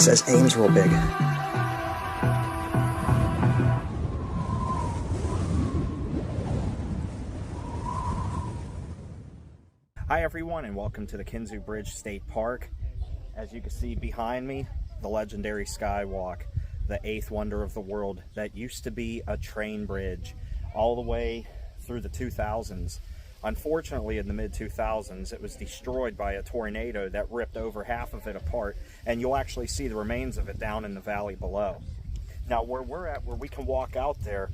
says Ames real big. Hi everyone, and welcome to the Kinzua Bridge State Park. As you can see behind me, the legendary Skywalk, the 8th wonder of the world that used to be a train bridge all the way through the 2000s. Unfortunately, in the mid-2000s, it was destroyed by a tornado that ripped over half of it apart, and you'll actually see the remains of it down in the valley below. Now, where we're at, where we can walk out there,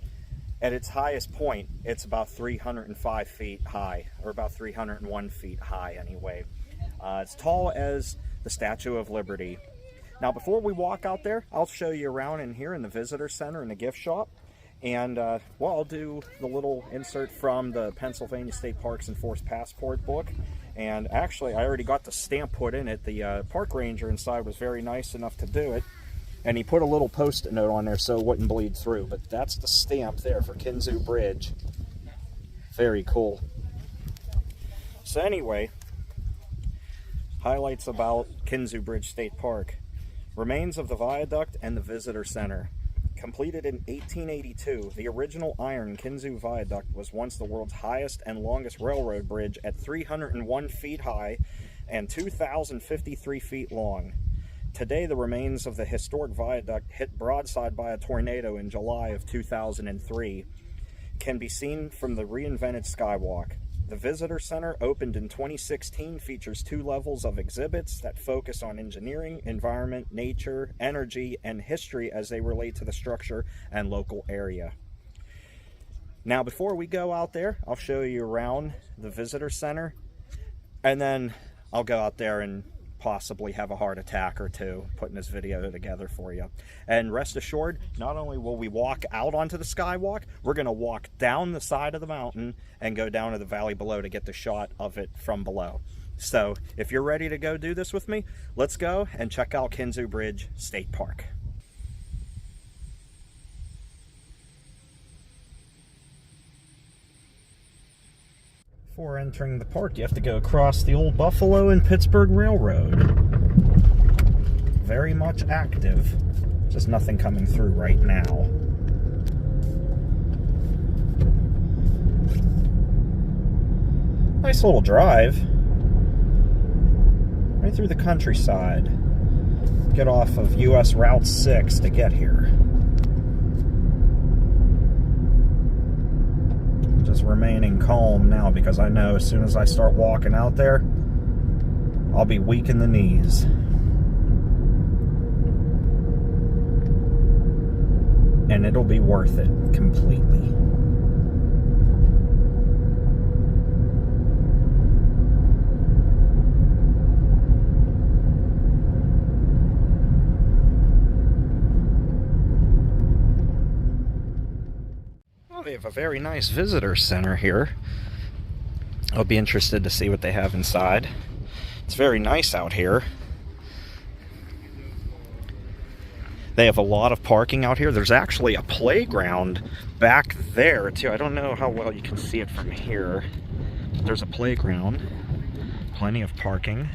at its highest point, it's about 305 feet high, or about 301 feet high anyway. As tall as the Statue of Liberty. Now, before we walk out there, I'll show you around in here in the visitor center and the gift shop. And, well, I'll do the little insert from the Pennsylvania State Parks Enforced Passport book. And actually, I already got the stamp put in it. The park ranger inside was very nice enough to do it. And he put a little post-it note on there so it wouldn't bleed through. But that's the stamp there for Kinzua Bridge. Very cool. So anyway, highlights about Kinzua Bridge State Park. Remains of the viaduct and the visitor center. Completed in 1882, the original iron Kinzua Viaduct was once the world's highest and longest railroad bridge at 301 feet high and 2,053 feet long. Today, the remains of the historic viaduct, hit broadside by a tornado in July of 2003, can be seen from the reinvented Skywalk. The Visitor Center, opened in 2016, features 2 levels of exhibits that focus on engineering, environment, nature, energy, and history as they relate to the structure and local area. Now, before we go out there, I'll show you around the Visitor Center, and then I'll go out there and possibly have a heart attack or two putting this video together for you. And rest assured, not only will we walk out onto the Skywalk, we're going to walk down the side of the mountain and go down to the valley below to get the shot of it from below. So if you're ready to go do this with me, let's go and check out Kinzua Bridge State Park. Before entering the park, you have to go across the old Buffalo and Pittsburgh Railroad. Very much active. Just nothing coming through right now. Nice little drive. Right through the countryside. Get off of US Route 6 to get here. Just remaining calm now because I know as soon as I start walking out there, I'll be weak in the knees. And it'll be worth it completely. They have a very nice visitor center here. I'll be interested to see what they have inside. It's very nice out here. They have a lot of parking out here. There's actually a playground back there too. I don't know how well you can see it from here. There's a playground. Plenty of parking.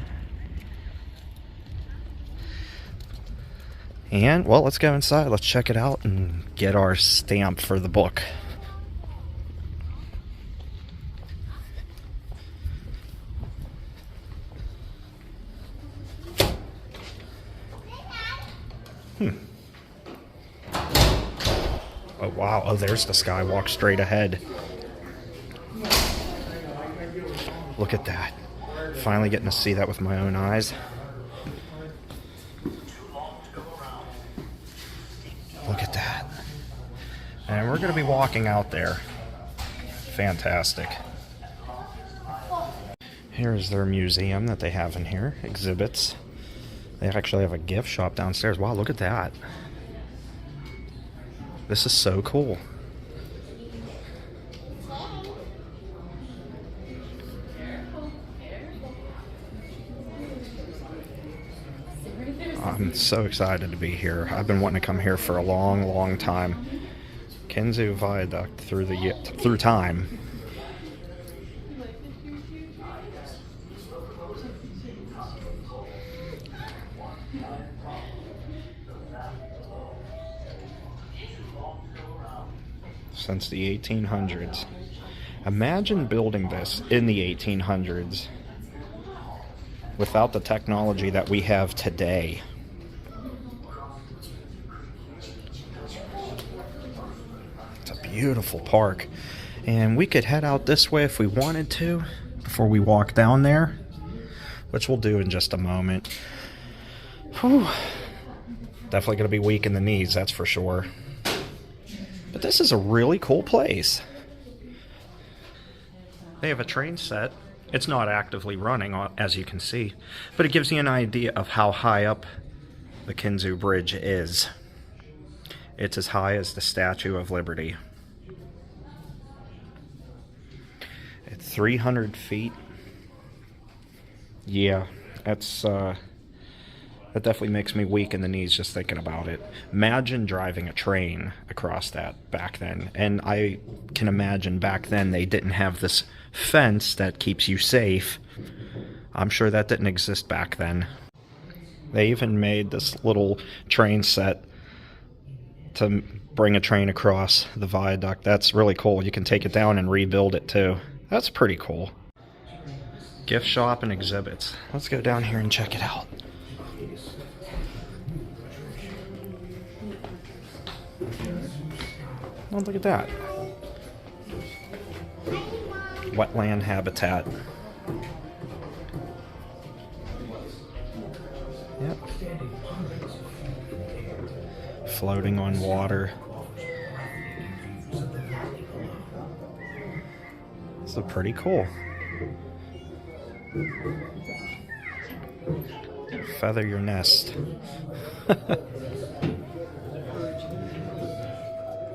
And, well, let's go inside. Let's check it out and get our stamp for the book. Oh wow, oh there's the Skywalk straight ahead. Look at that. Finally getting to see that with my own eyes. Look at that. And we're going to be walking out there. Fantastic. Here's their museum that they have in here. Exhibits. They actually have a gift shop downstairs. Wow, look at that. This is so cool. I'm so excited to be here. I've been wanting to come here for a long, long time. Kinzua Viaduct through time. since the 1800s. Imagine building this in the 1800s without the technology that we have today. It's a beautiful park. And we could head out this way if we wanted to before we walk down there, which we'll do in just a moment. Whew. Definitely going to be weak in the knees, that's for sure. But this is a really cool place. They have a train set. It's not actively running, as you can see, but it gives you an idea of how high up the Kinzua Bridge is. It's as high as the Statue of Liberty. At 300 feet. Yeah, that definitely makes me weak in the knees just thinking about it. Imagine driving a train across that back then. And I can imagine back then they didn't have this fence that keeps you safe. I'm sure that didn't exist back then. They even made this little train set to bring a train across the viaduct. That's really cool. You can take it down and rebuild it too. That's pretty cool. Gift shop and exhibits. Let's go down here and check it out. Oh, look at that. Wetland habitat. Yep. Floating on water. So pretty cool. Feather your nest.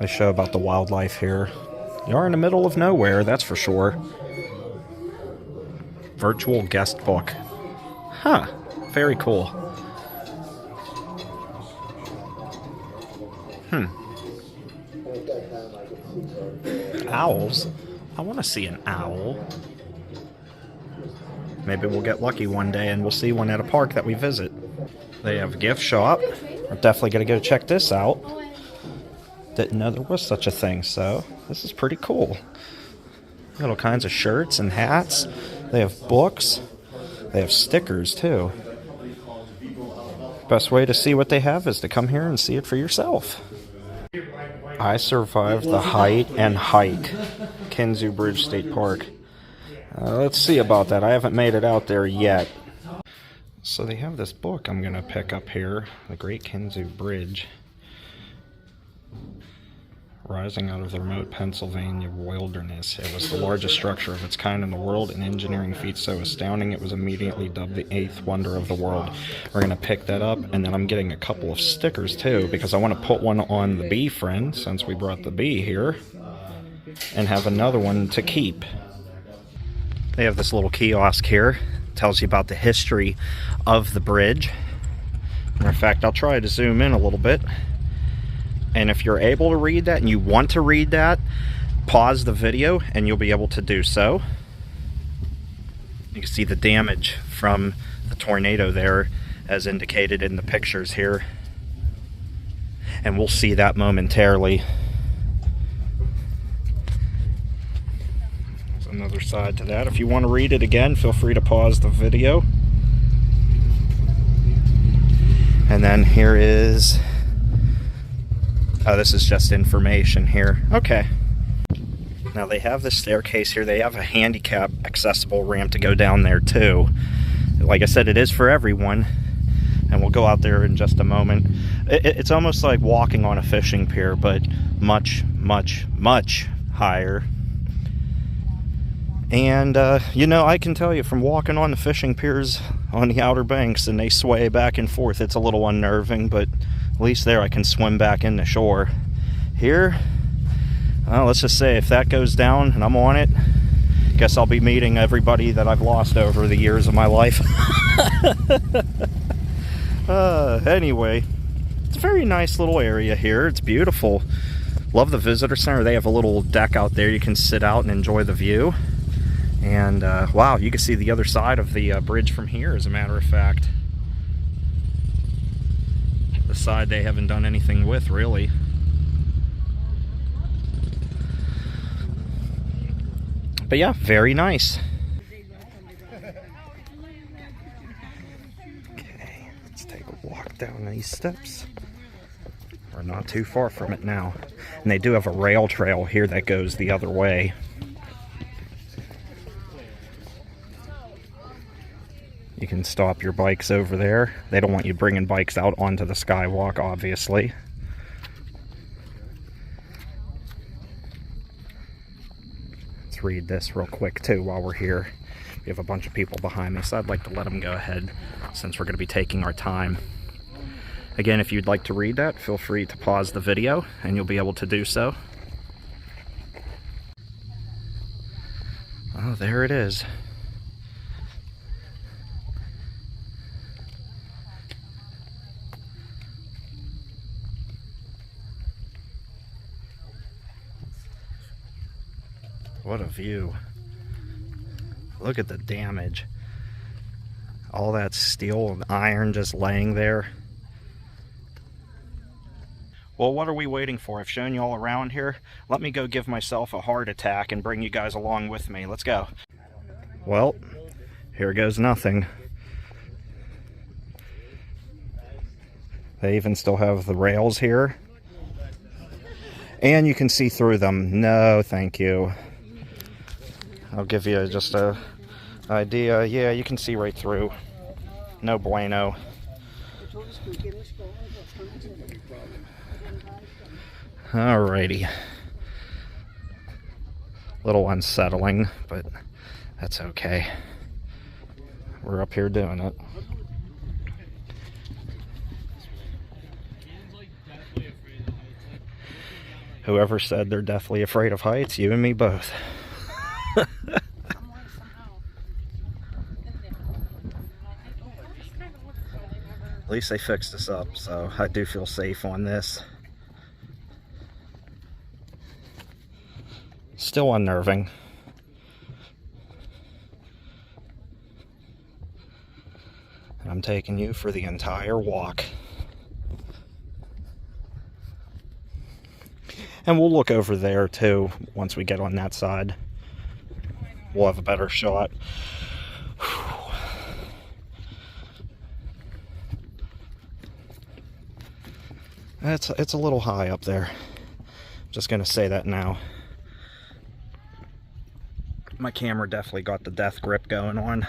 They show about the wildlife here. You are in the middle of nowhere, that's for sure. Virtual guest book. Huh. Very cool. Owls? I want to see an owl. Maybe we'll get lucky one day and we'll see one at a park that we visit. They have a gift shop. We're definitely going to go check this out. Didn't know there was such a thing, so this is pretty cool. Got all kinds of shirts and hats. They have books. They have stickers, too. Best way to see what they have is to come here and see it for yourself. I survived the height and hike. Kinzua Bridge State Park. Let's see about that. I haven't made it out there yet. So they have this book I'm going to pick up here. The Great Kinzua Bridge. Rising out of the remote Pennsylvania wilderness, it was the largest structure of its kind in the world, an engineering feat so astounding it was immediately dubbed the 8th wonder of the world. We're going to pick that up, and then I'm getting a couple of stickers too, because I want to put one on the bee friend, since we brought the bee here, and have another one to keep. They have this little kiosk here, tells you about the history of the bridge. Matter of fact, I'll try to zoom in a little bit. And if you're able to read that and you want to read that, pause the video and you'll be able to do so. You can see the damage from the tornado there as indicated in the pictures here. And we'll see that momentarily. There's another side to that. If you want to read it again, feel free to pause the video. And then here is... oh, this is just information here. Okay. Now they have this staircase here. They have a handicap accessible ramp to go down there too. Like I said, it is for everyone. And we'll go out there in just a moment. It's almost like walking on a fishing pier, but much, much, much higher. And, you know, I can tell you from walking on the fishing piers on the Outer Banks and they sway back and forth, it's a little unnerving, but at least there I can swim back in the shore. Here, well, let's just say if that goes down and I'm on it, guess I'll be meeting everybody that I've lost over the years of my life. Anyway, it's a very nice little area here. It's beautiful. Love the visitor center. They have a little deck out there. You can sit out and enjoy the view. And wow, you can see the other side of the bridge from here, as a matter of fact. The side they haven't done anything with, really. But yeah, very nice. Okay, let's take a walk down these steps. We're not too far from it now. And they do have a rail trail here that goes the other way. You can stop your bikes over there. They don't want you bringing bikes out onto the Skywalk, obviously. Let's read this real quick too while we're here. We have a bunch of people behind me, so I'd like to let them go ahead since we're going to be taking our time. Again, if you'd like to read that, feel free to pause the video and you'll be able to do so. Oh, there it is. What a view. Look at the damage. All that steel and iron just laying there. Well, what are we waiting for? I've shown you all around here. Let me go give myself a heart attack and bring you guys along with me. Let's go. Well, here goes nothing. They even still have the rails here. And you can see through them. No, thank you. I'll give you just a idea. Yeah, you can see right through. No bueno. Alrighty. Little unsettling, but that's okay. We're up here doing it. Whoever said they're deathly afraid of heights, you and me both. At least they fixed this up, so I do feel safe on this. Still unnerving. And I'm taking you for the entire walk. And we'll look over there too once we get on that side. We'll have a better shot. It's a little high up there. Just gonna say that now. My camera definitely got the death grip going on.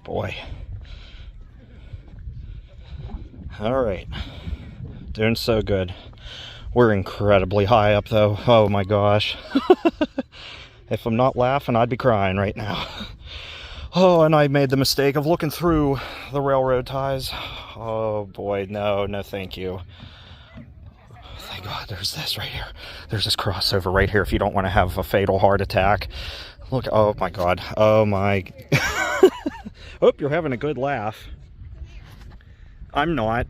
Boy. All right. Doing so good. We're incredibly high up though. Oh my gosh. If I'm not laughing, I'd be crying right now. Oh, and I made the mistake of looking through the railroad ties. Oh boy, no thank you. Thank God there's this right here. There's this crossover right here if you don't want to have a fatal heart attack. Look, oh my God. Oh my. Hope you're having a good laugh. I'm not.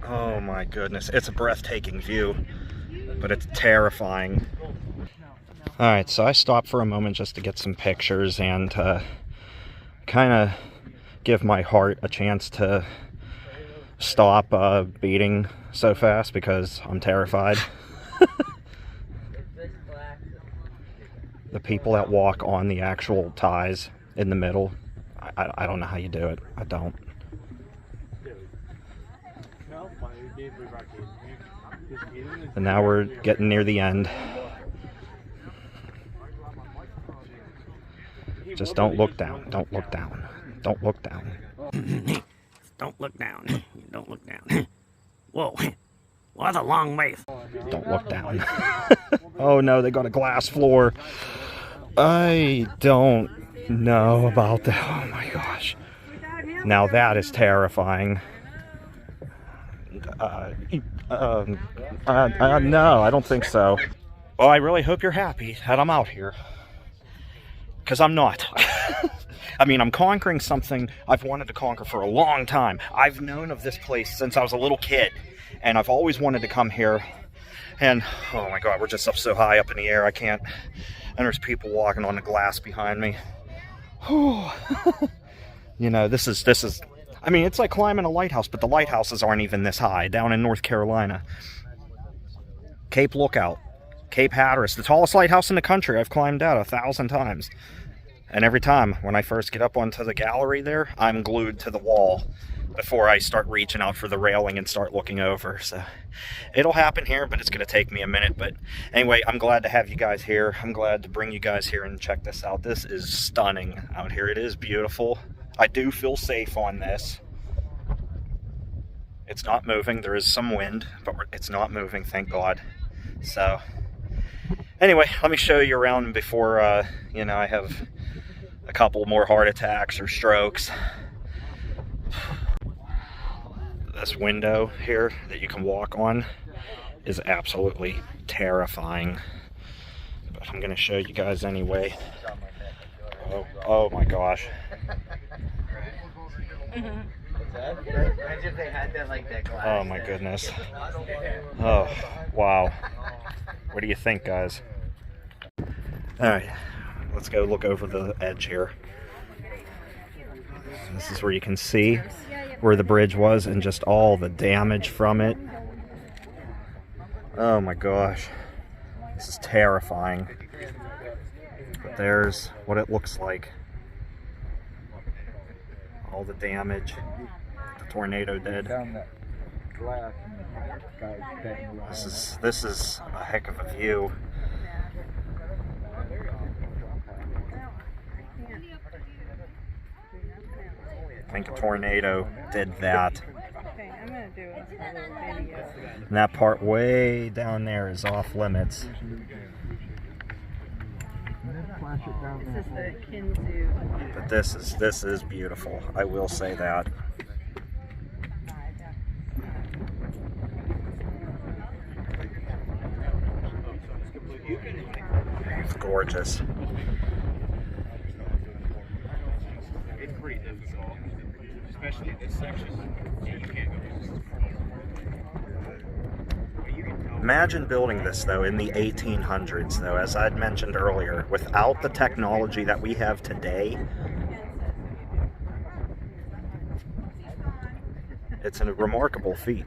Oh my goodness, it's a breathtaking view, but it's terrifying. Alright, so I stopped for a moment just to get some pictures and kind of give my heart a chance to stop beating so fast because I'm terrified. The people that walk on the actual ties in the middle, I don't know how you do it. I don't. And now we're getting near the end. Just don't look down. Don't look down. Don't look down. Don't look down. Don't look down. Whoa. What a long way. Don't look down. Oh no, they got a glass floor. I don't know about that. Oh my gosh. Now that is terrifying. No, I don't think so. Well, I really hope you're happy that I'm out here. Because I'm not. I mean, I'm conquering something I've wanted to conquer for a long time. I've known of this place since I was a little kid. And I've always wanted to come here. And, oh my God, we're just up so high up in the air, I can't. And there's people walking on the glass behind me. Whew. You know, this is. I mean, it's like climbing a lighthouse, but the lighthouses aren't even this high down in North Carolina. Cape Lookout, Cape Hatteras, the tallest lighthouse in the country. I've climbed out 1,000 times. And every time when I first get up onto the gallery there, I'm glued to the wall before I start reaching out for the railing and start looking over. So it'll happen here, but it's going to take me a minute. But anyway, I'm glad to have you guys here. I'm glad to bring you guys here and check this out. This is stunning out here. It is beautiful. I do feel safe on this. It's not moving. There is some wind, but it's not moving, thank God. So anyway, let me show you around before, you know, I have a couple more heart attacks or strokes. This window here that you can walk on is absolutely terrifying. But I'm going to show you guys anyway. Oh my gosh. Oh my goodness. Oh, wow. What do you think, guys? Alright, let's go look over the edge here. This is where you can see where the bridge was and just all the damage from it. Oh my gosh. This is terrifying. But there's what it looks like. All the damage the tornado did. This is a heck of a view. I think a tornado did that. And that part way down there is off limits. This is the Kinzua. But this is beautiful. I will say that. It's gorgeous. It's pretty difficult, especially in this section. You can't go. Imagine building this, though, in the 1800s, though, as I'd mentioned earlier, without the technology that we have today. It's a remarkable feat.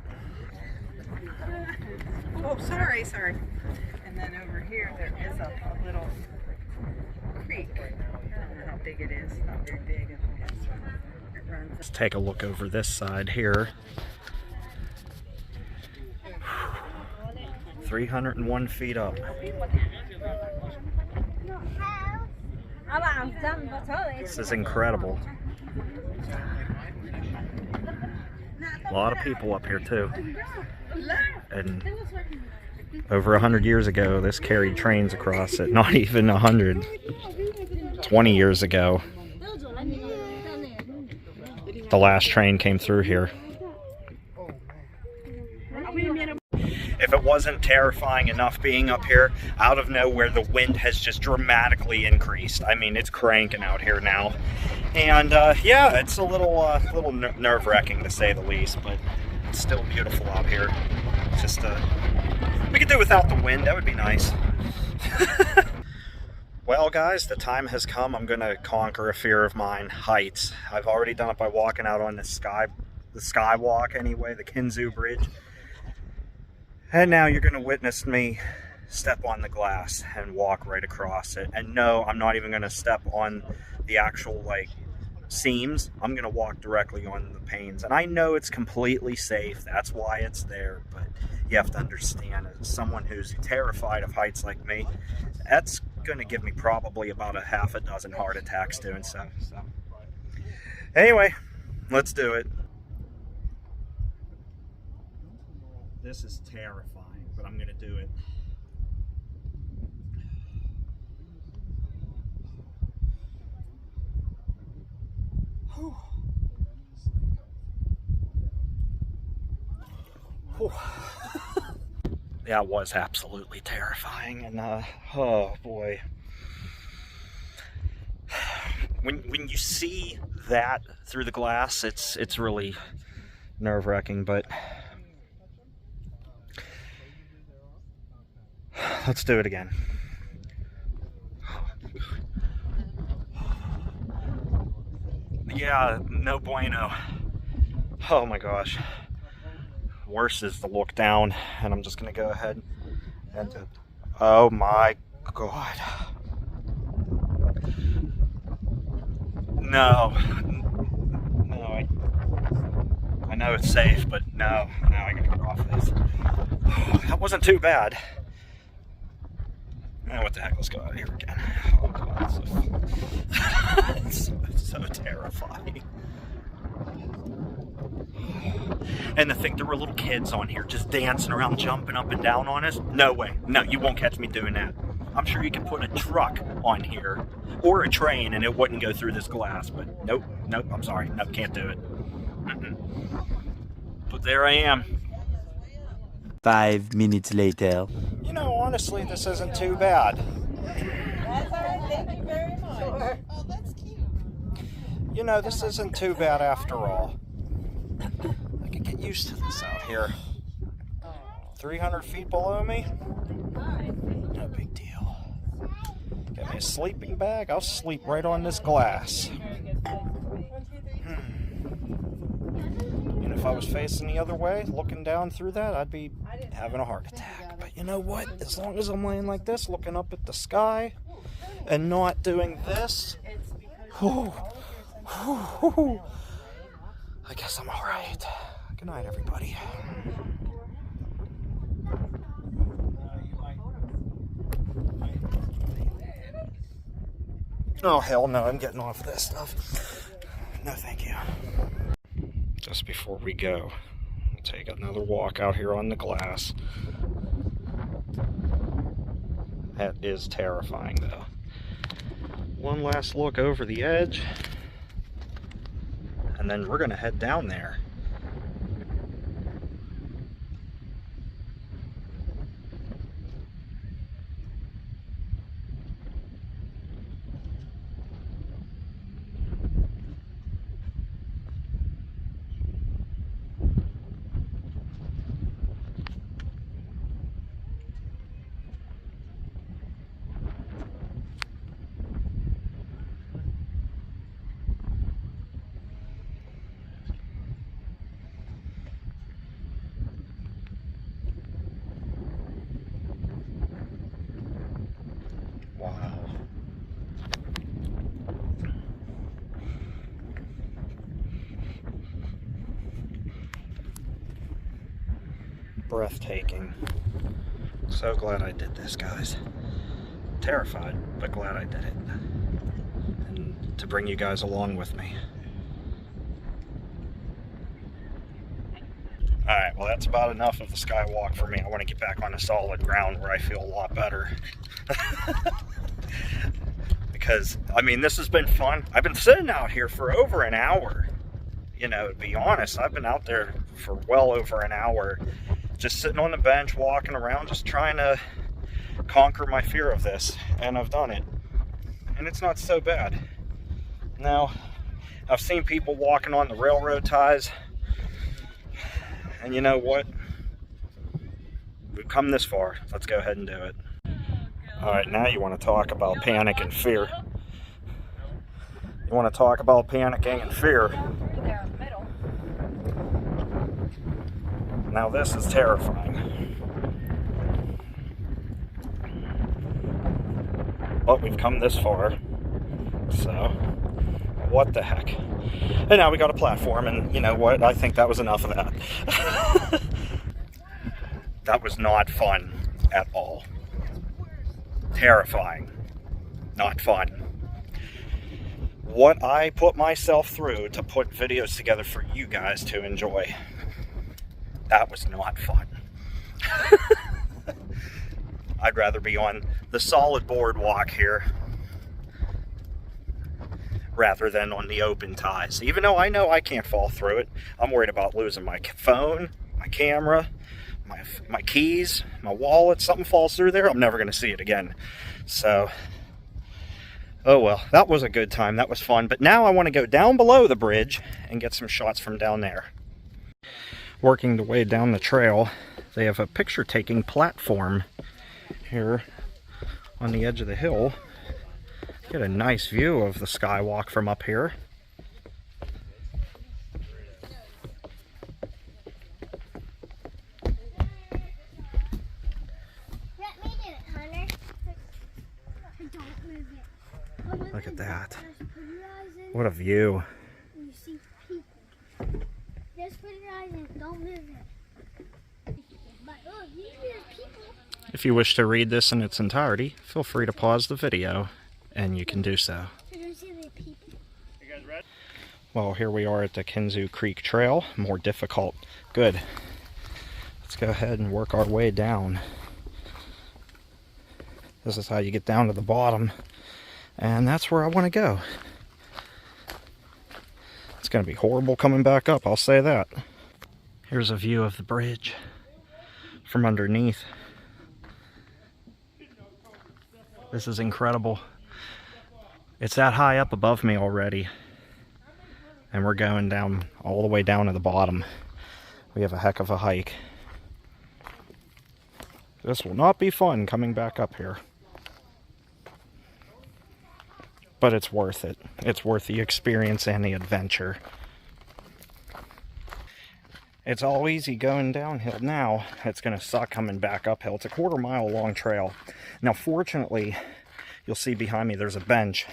Oh, sorry. And then over here, there is a little creek. I don't know how big it is. Not very big. It runs. Let's take a look over this side here. 301 feet up. This is incredible. A lot of people up here too. And over 100 years ago, this carried trains across it. Not even 100. 20 years ago, the last train came through here. If it wasn't terrifying enough being up here, out of nowhere the wind has just dramatically increased. I mean, it's cranking out here now. And yeah, it's a little nerve-wracking to say the least, but it's still beautiful out here. It's just, we could do without the wind, that would be nice. Well, guys, the time has come. I'm going to conquer a fear of mine, heights. I've already done it by walking out on the Skywalk anyway, the Kinzua Bridge. And now you're going to witness me step on the glass and walk right across it. And no, I'm not even going to step on the actual, like, seams. I'm going to walk directly on the panes. And I know it's completely safe. That's why it's there. But you have to understand, as someone who's terrified of heights like me, that's going to give me probably about a half a dozen heart attacks doing so. Anyway, let's do it. This is terrifying, but I'm going to do it. Whew. Whew. Yeah, it was absolutely terrifying, and oh boy. When you see that through the glass, it's really nerve-wracking, but let's do it again. Yeah, no bueno. Oh my gosh. Worse is the look down, and I'm just gonna go ahead and oh my god. No, I know it's safe, but no, I gotta get off this. That wasn't too bad. What the heck, let's go out of here again. Oh god, it's so terrifying. And to think there were little kids on here just dancing around, jumping up and down on us. No way. No, you won't catch me doing that. I'm sure you could put a truck on here or a train and it wouldn't go through this glass. But nope, I'm sorry. Nope, can't do it. But there I am. 5 minutes later. You know, honestly, this isn't too bad. That's all right. Thank you very much. Sure. Oh, that's cute. You know, this isn't too bad after all. I could get used to this out here. 300 feet below me? No big deal. Get me a sleeping bag, I'll sleep right on this glass. And if I was facing the other way, looking down through that, I'd be having a heart attack. But you know what? As long as I'm laying like this, looking up at the sky, and not doing this, I guess I'm alright. Good night, everybody. Oh, hell no, I'm getting off this stuff. No, thank you. Just before we go, we'll take another walk out here on the glass. That is terrifying, though. One last look over the edge, and then we're going to head down there. Wow. Breathtaking. So glad I did this, guys. Terrified, but glad I did it. And to bring you guys along with me. Alright, well that's about enough of the Skywalk for me. I want to get back on a solid ground where I feel a lot better. Because, I mean, this has been fun. I've been sitting out here for over an hour. You know, to be honest, I've been out there for well over an hour. Just sitting on the bench, walking around, just trying to conquer my fear of this. And I've done it. And it's not so bad. Now, I've seen people walking on the railroad ties. And you know what? We've come this far. Let's go ahead and do it. Alright, now you want to talk about panic and fear. You want to talk about panicking and fear. Now this is terrifying. But we've come this far. So, what the heck. And now we got a platform, and you know what? I think that was enough of that. That was not fun at all. Terrifying. Not fun. What I put myself through to put videos together for you guys to enjoy. That was not fun. I'd rather be on the solid boardwalk here rather than on the open ties. Even though I know I can't fall through it, I'm worried about losing my phone, my camera, my keys, my wallet. Something falls through there, I'm never going to see it again. So, oh well, that was a good time. That was fun. But now I want to go down below the bridge and get some shots from down there. Working the way down the trail, they have a picture-taking platform here on the edge of the hill. Get a nice view of the Skywalk from up here. Look at that. What a view. You see people. Just put your eyes in. Don't move it. But look, you see people. If you wish to read this in its entirety, feel free to pause the video, and you can do so. You don't see the people. You guys ready? Well, here we are at the Kinzua Creek Trail. More difficult. Good. Let's go ahead and work our way down. This is how you get down to the bottom. And that's where I want to go. It's going to be horrible coming back up, I'll say that. Here's a view of the bridge from underneath. This is incredible. It's that high up above me already. And we're going down all the way down to the bottom. We have a heck of a hike. This will not be fun coming back up here. But it's worth it. It's worth the experience and the adventure. It's all easy going downhill now. It's going to suck coming back uphill. It's a 1/4 mile long trail. Now, fortunately, you'll see behind me there's a bench.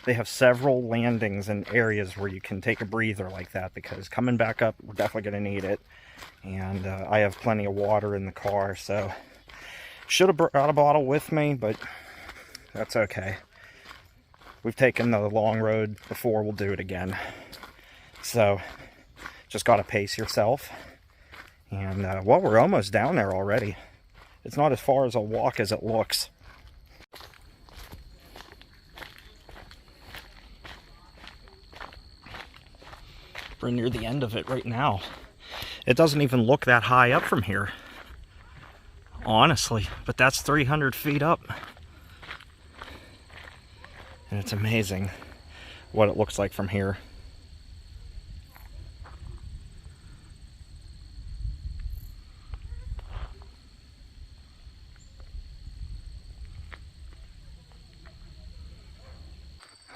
They have several landings and areas where you can take a breather like that, because coming back up, we're definitely going to need it. And I have plenty of water in the car, so should have brought a bottle with me, but that's okay. We've taken the long road before, we'll do it again. So, just got to pace yourself. And, well, we're almost down there already. It's not as far as a walk as it looks. We're near the end of it right now. It doesn't even look that high up from here, honestly, but that's 300 feet up. And it's amazing what it looks like from here.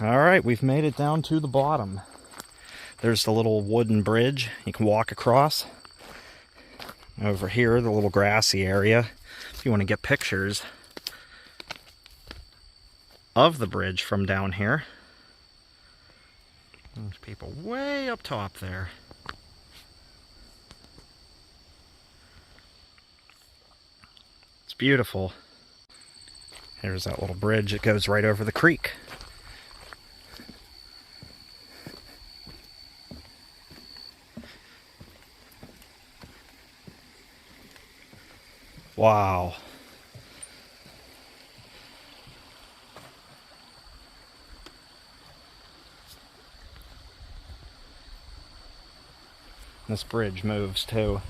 All right, we've made it down to the bottom. There's the little wooden bridge you can walk across. Over here, the little grassy area, if you want to get pictures of the bridge from down here. There's people way up top there. It's beautiful. Here's that little bridge that goes right over the creek. Wow. This bridge moves too.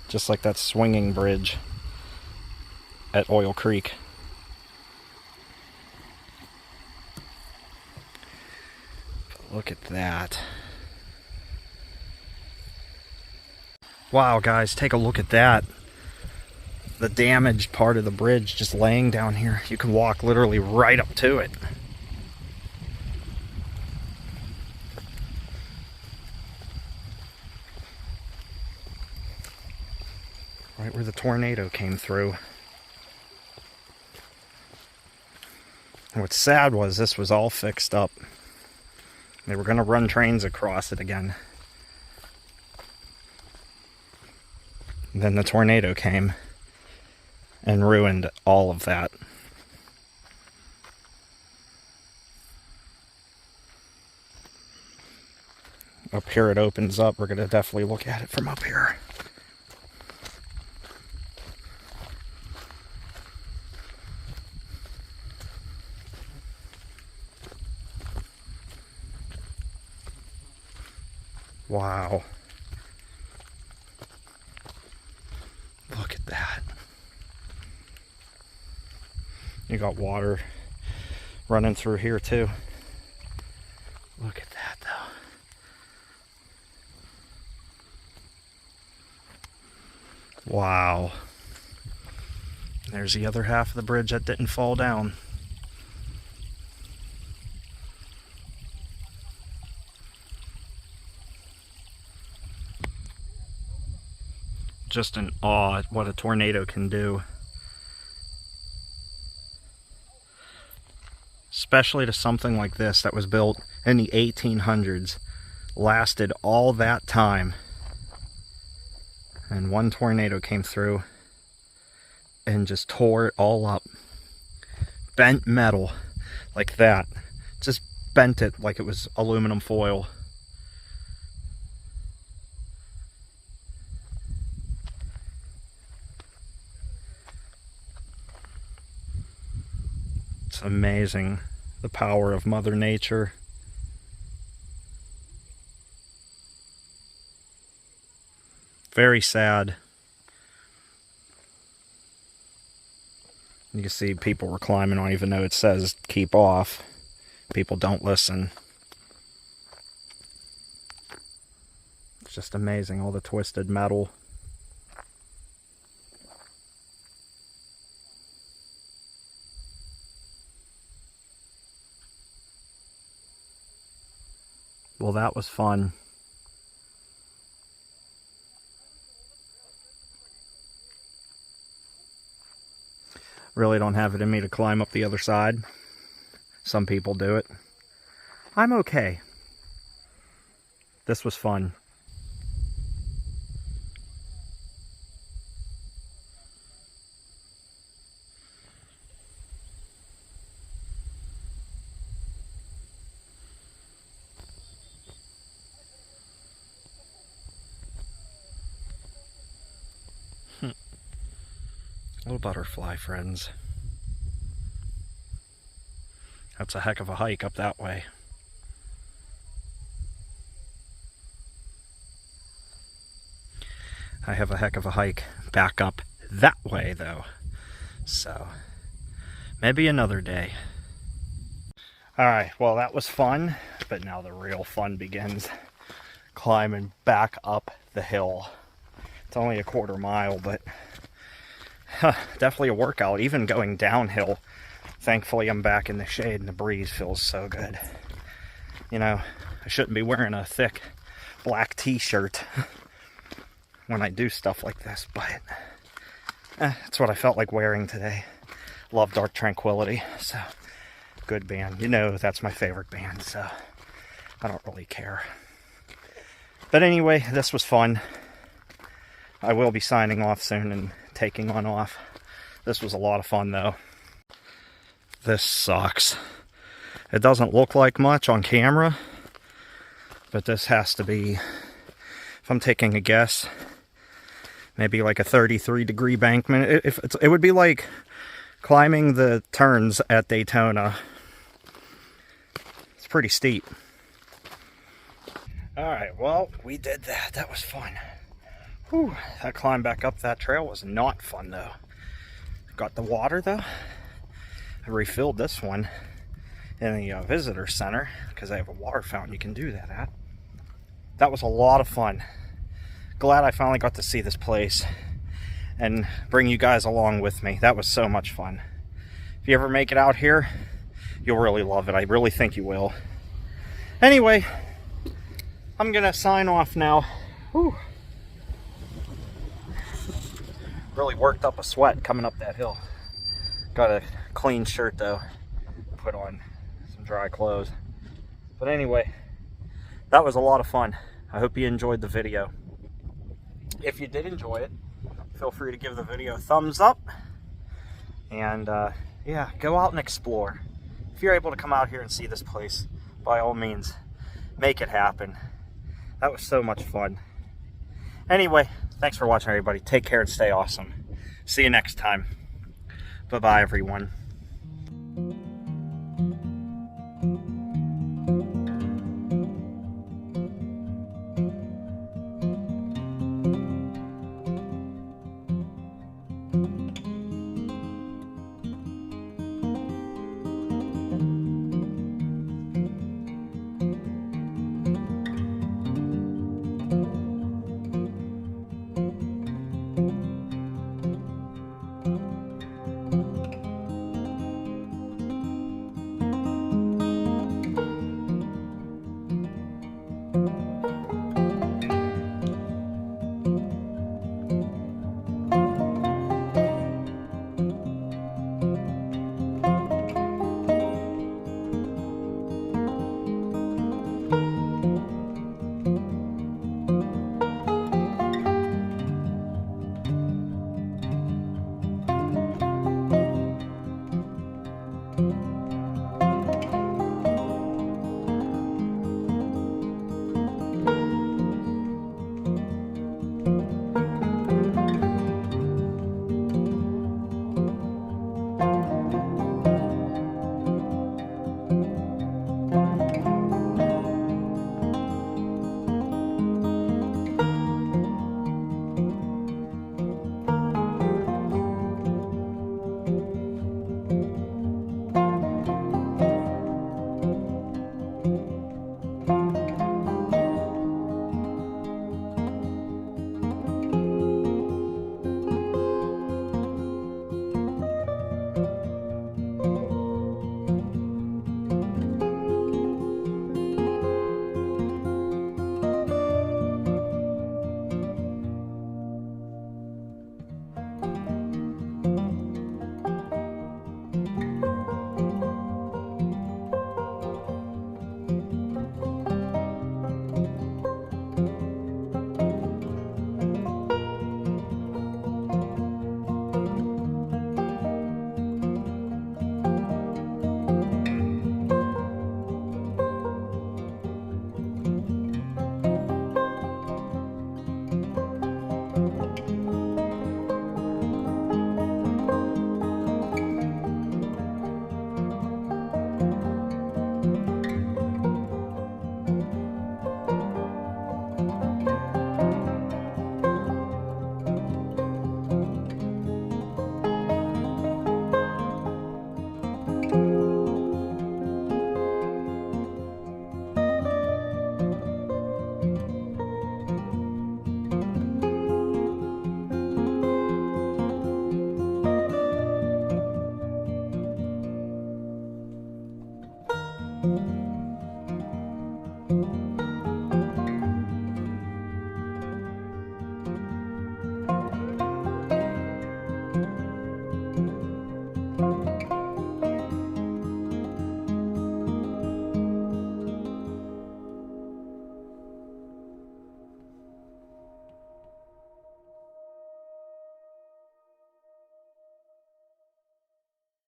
Just like that swinging bridge at Oil Creek. But look at that. Wow, guys, take a look at that. The damaged part of the bridge just laying down here. You can walk literally right up to it. Right where the tornado came through. And what's sad was this was all fixed up. They were going to run trains across it again. Then the tornado came and ruined all of that. Up here it opens up. We're going to definitely look at it from up here. Wow. Look at that. You got water running through here too. Look at that though. Wow. There's the other half of the bridge that didn't fall down. Just in awe at what a tornado can do. especially to something like this that was built in the 1800s, lasted all that time. And one tornado came through and just tore it all up. Bent metal like that. Just bent it like it was aluminum foil. It's amazing, the power of Mother Nature. Very sad. You can see people were climbing on, even though it says keep off. People don't listen. It's just amazing, all the twisted metal. Well, that was fun. Really don't have it in me to climb up the other side. Some people do it. I'm okay. This was fun. Little butterfly friends. That's a heck of a hike up that way. I have a heck of a hike back up that way though. So, maybe another day. Alright, well that was fun, but now the real fun begins. Climbing back up the hill. It's only a quarter mile, but definitely a workout, even going downhill. Thankfully I'm back in the shade and the breeze feels so good. You know, I shouldn't be wearing a thick black t-shirt when I do stuff like this, but it's what I felt like wearing today. Love Dark Tranquility, so good band. You know that's my favorite band, so I don't really care. But anyway, this was fun. I will be signing off soon and taking on off. This was a lot of fun though. This sucks. It doesn't look like much on camera, but this has to be, if I'm taking a guess, maybe like a 33-degree bankment. It would be like climbing the turns at Daytona. It's pretty steep. Alright, well, we did that. That was fun. Whew, that climb back up that trail was not fun though. Got the water though. I refilled this one in the visitor center because I have a water fountain you can do that at. That was a lot of fun. Glad I finally got to see this place and bring you guys along with me. That was so much fun. If you ever make it out here, you'll really love it. I really think you will. Anyway, I'm gonna sign off now. Whew. Really worked up a sweat coming up that hill. Got a clean shirt though. Put on some dry clothes. But anyway, that was a lot of fun. I hope you enjoyed the video. If you did enjoy it, feel free to give the video a thumbs up. And yeah, go out and explore. If you're able to come out here and see this place, by all means, make it happen. That was so much fun. Anyway, thanks for watching everybody. Take care and stay awesome. See you next time. Bye-bye everyone.